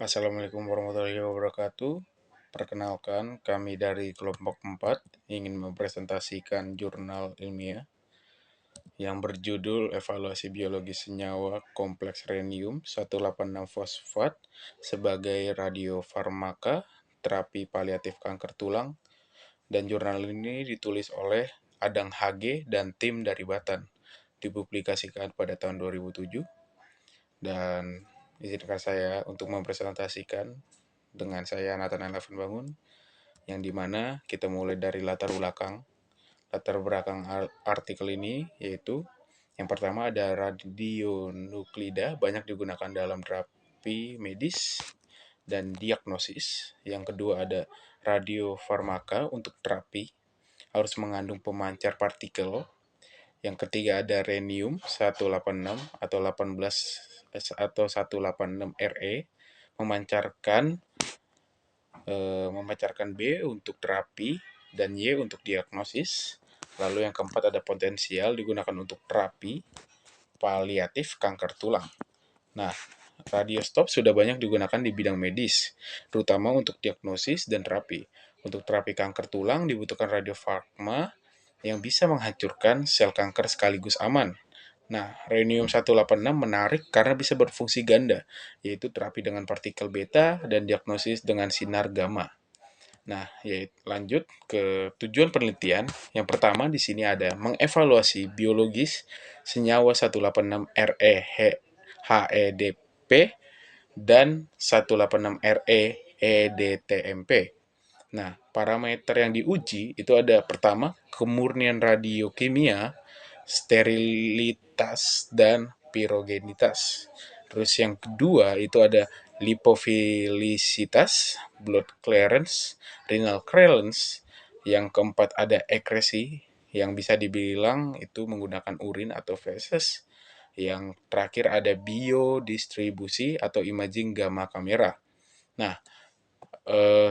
Assalamualaikum warahmatullahi wabarakatuh. Perkenalkan, kami dari kelompok 4 ingin mempresentasikan jurnal ilmiah yang berjudul Evaluasi Biologi Senyawa Kompleks Rhenium 186 Fosfat sebagai radiofarmaka terapi paliatif kanker tulang, dan jurnal ini ditulis oleh Adang HG dan tim dari Batan. Dipublikasikan pada tahun 2007 dan izinkan saya untuk mempresentasikan dengan saya Nathanael Elvan Bangun, yang dimana kita mulai dari latar belakang artikel ini, yaitu yang pertama ada radionuklida banyak digunakan dalam terapi medis dan diagnosis. Yang kedua ada radiofarmaka untuk terapi harus mengandung pemancar partikel. Yang ketiga ada rhenium 186 atau 18 atau 186 Re memancarkan memancarkan B untuk terapi dan Y untuk diagnosis. Lalu yang keempat ada potensial digunakan untuk terapi paliatif kanker tulang. Nah, radiostop sudah banyak digunakan di bidang medis, terutama untuk diagnosis dan terapi. Untuk terapi kanker tulang dibutuhkan radiofarma yang bisa menghancurkan sel kanker sekaligus aman. Nah, rhenium 186 menarik karena bisa berfungsi ganda, yaitu terapi dengan partikel beta dan diagnosis dengan sinar gamma. Nah, yaitu lanjut ke tujuan penelitian. Yang pertama di sini ada mengevaluasi biologis senyawa 186 Re HEDP dan 186 Re EDTMP. Nah, parameter yang diuji itu ada pertama kemurnian radiokimia, sterilitas, dan pirogenitas. Terus yang kedua itu ada lipofilisitas, blood clearance, renal clearance. Yang keempat ada ekresi, yang bisa dibilang itu menggunakan urin atau feses. Yang terakhir ada biodistribusi atau imaging gamma kamera. Nah,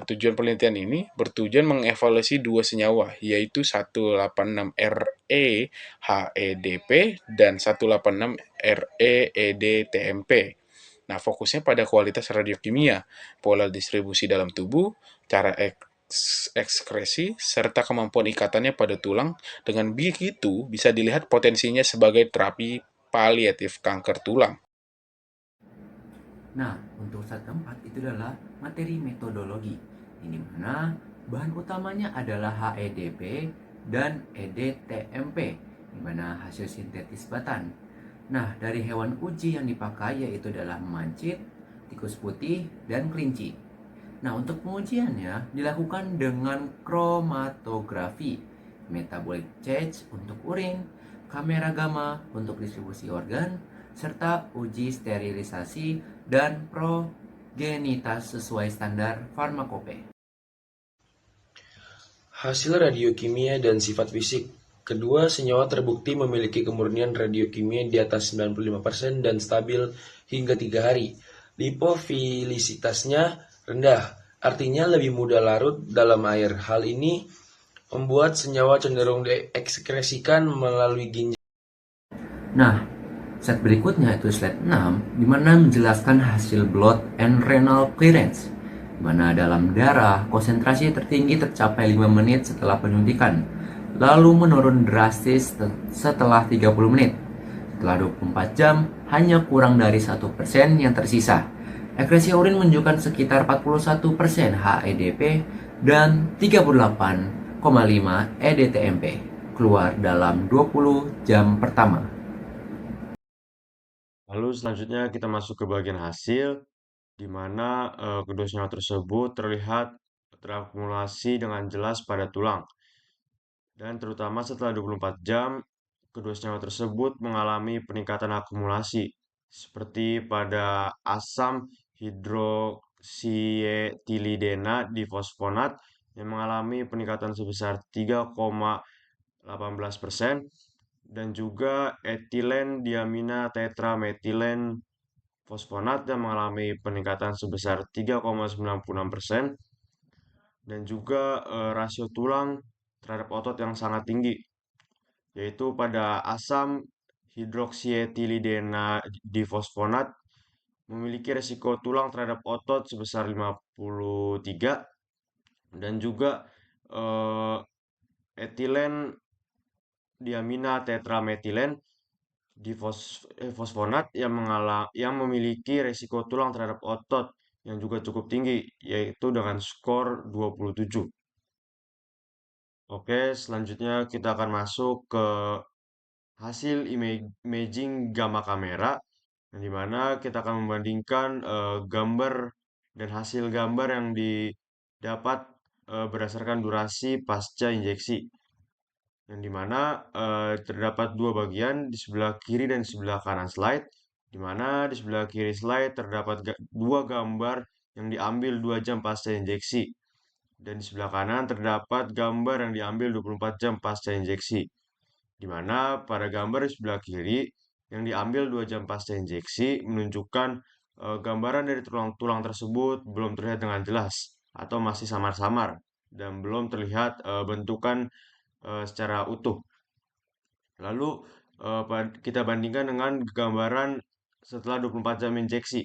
tujuan penelitian ini bertujuan mengevaluasi dua senyawa, yaitu 186 Re HEDP dan 186 Re EDTMP. Nah, fokusnya pada kualitas radiokimia, pola distribusi dalam tubuh, cara ekskresi, serta kemampuan ikatannya pada tulang. Dengan begitu, bisa dilihat potensinya sebagai terapi paliatif kanker tulang. Nah, untuk slide keempat itu adalah materi metodologi, ini mana bahan utamanya adalah HEDP dan EDTMP, di mana hasil sintetis batan. Nah, dari hewan uji yang dipakai yaitu adalah mancit, tikus putih, dan kelinci. Nah, untuk pengujiannya dilakukan dengan kromatografi, metabolic change untuk urin, kamera gamma untuk distribusi organ, serta uji sterilisasi dan progenitas sesuai standar farmakope. Hasil radiokimia dan sifat fisik. Kedua senyawa terbukti memiliki kemurnian radiokimia di atas 95% dan stabil hingga 3 hari. Lipofilisitasnya rendah, artinya lebih mudah larut dalam air. Hal ini membuat senyawa cenderung diekskresikan melalui ginjal. Nah, slide berikutnya itu slide 6, di mana menjelaskan hasil blood and renal clearance, di mana dalam darah konsentrasi tertinggi tercapai 5 menit setelah penyuntikan, lalu menurun drastis setelah 30 menit. Setelah 24 jam, hanya kurang dari 1% yang tersisa. Ekresi urin menunjukkan sekitar 41% HEDP dan 38,5 EDTMP keluar dalam 20 jam pertama. Lalu selanjutnya kita masuk ke bagian hasil, di mana kedua senyawa tersebut terlihat terakumulasi dengan jelas pada tulang. Dan terutama setelah 24 jam, kedua senyawa tersebut mengalami peningkatan akumulasi, seperti pada asam hidroksietilidena difosfonat yang mengalami peningkatan sebesar 3,18%, dan juga etilen diamina tetrametilen fosfonat yang mengalami peningkatan sebesar 3,96%, dan juga rasio tulang terhadap otot yang sangat tinggi, yaitu pada asam hidroksietilidena difosfonat memiliki resiko tulang terhadap otot sebesar 53, dan juga etilen diamina tetrametilen fosfonat yang memiliki resiko tulang terhadap otot yang juga cukup tinggi, yaitu dengan skor 27. Oke, selanjutnya kita akan masuk ke hasil imaging gamma kamera, yang dimana kita akan membandingkan gambar dan hasil gambar yang didapat berdasarkan durasi pasca injeksi, yang dimana terdapat dua bagian di sebelah kiri dan sebelah kanan slide, dimana di sebelah kiri slide terdapat dua gambar yang diambil 2 jam pasca injeksi, dan di sebelah kanan terdapat gambar yang diambil 24 jam pasca injeksi, di mana pada gambar di sebelah kiri yang diambil 2 jam pasca injeksi menunjukkan gambaran dari tulang-tulang tersebut belum terlihat dengan jelas atau masih samar-samar dan belum terlihat bentukan secara utuh. Lalu kita bandingkan dengan gambaran setelah 24 jam injeksi,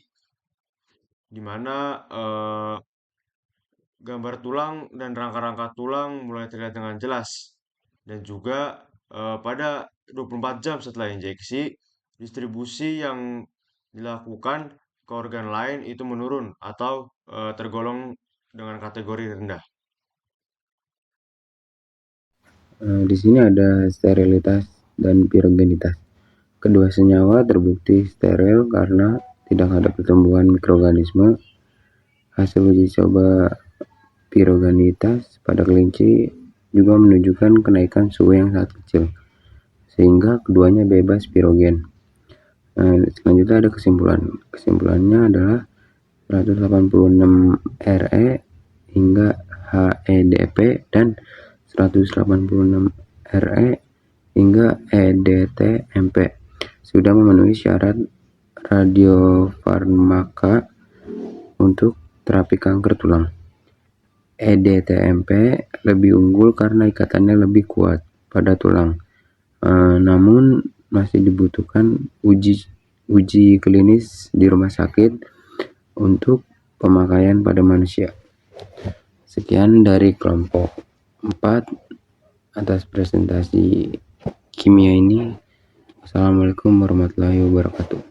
di mana gambar tulang dan rangka-rangka tulang mulai terlihat dengan jelas. Dan juga pada 24 jam setelah injeksi, distribusi yang dilakukan ke organ lain itu menurun atau tergolong dengan kategori rendah. Di sini ada sterilitas dan pirogenitas. Kedua senyawa terbukti steril karena tidak ada pertumbuhan mikroorganisme. Hasil uji coba pirogenitas pada kelinci juga menunjukkan kenaikan suhu yang sangat kecil, sehingga keduanya bebas pirogen. Selanjutnya ada kesimpulan. Kesimpulannya adalah 186 RE hingga HEDP dan 186 RE hingga EDTMP sudah memenuhi syarat radiofarmaka untuk terapi kanker tulang. EDTMP lebih unggul karena ikatannya lebih kuat pada tulang, namun masih dibutuhkan uji klinis di rumah sakit untuk pemakaian pada manusia. Sekian dari kelompok 4 atas presentasi kimia ini. Wassalamualaikum warahmatullahi wabarakatuh.